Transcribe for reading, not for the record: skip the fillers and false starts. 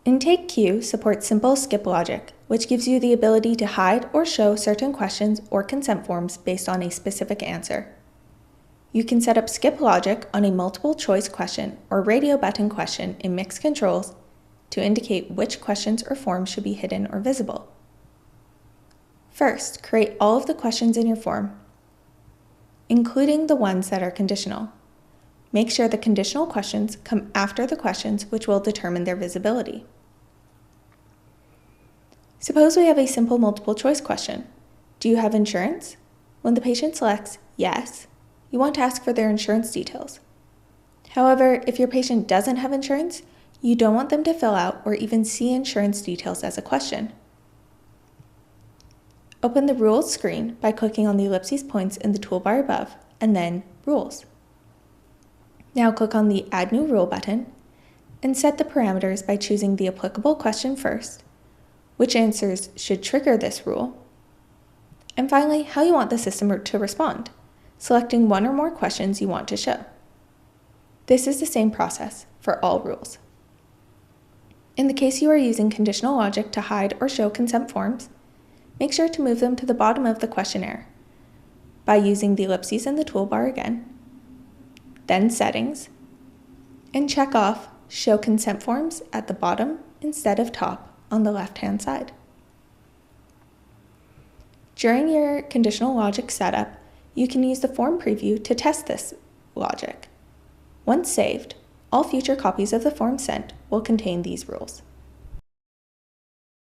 IntakeQ supports simple skip logic, which gives you the ability to hide or show certain questions or consent forms based on a specific answer. You can set up skip logic on a multiple choice question or radio button question in mixed controls to indicate which questions or forms should be hidden or visible. First, create all of the questions in your form, including the ones that are conditional. Make sure the conditional questions come after the questions which will determine their visibility. Suppose we have a simple multiple choice question. Do you have insurance? When the patient selects yes, you want to ask for their insurance details. However, if your patient doesn't have insurance, you don't want them to fill out or even see insurance details as a question. Open the Rules screen by clicking on the ellipses points in the toolbar above, and then Rules. Now click on the Add New Rule button and set the parameters by choosing the applicable question first, which answers should trigger this rule, and finally, how you want the system to respond, selecting one or more questions you want to show. This is the same process for all rules. In the case you are using conditional logic to hide or show consent forms, make sure to move them to the bottom of the questionnaire by using the ellipses in the toolbar again, then Settings, and check off Show Consent Forms at the bottom instead of top on the left-hand side. During your conditional logic setup, you can use the form preview to test this logic. Once saved, all future copies of the form sent will contain these rules.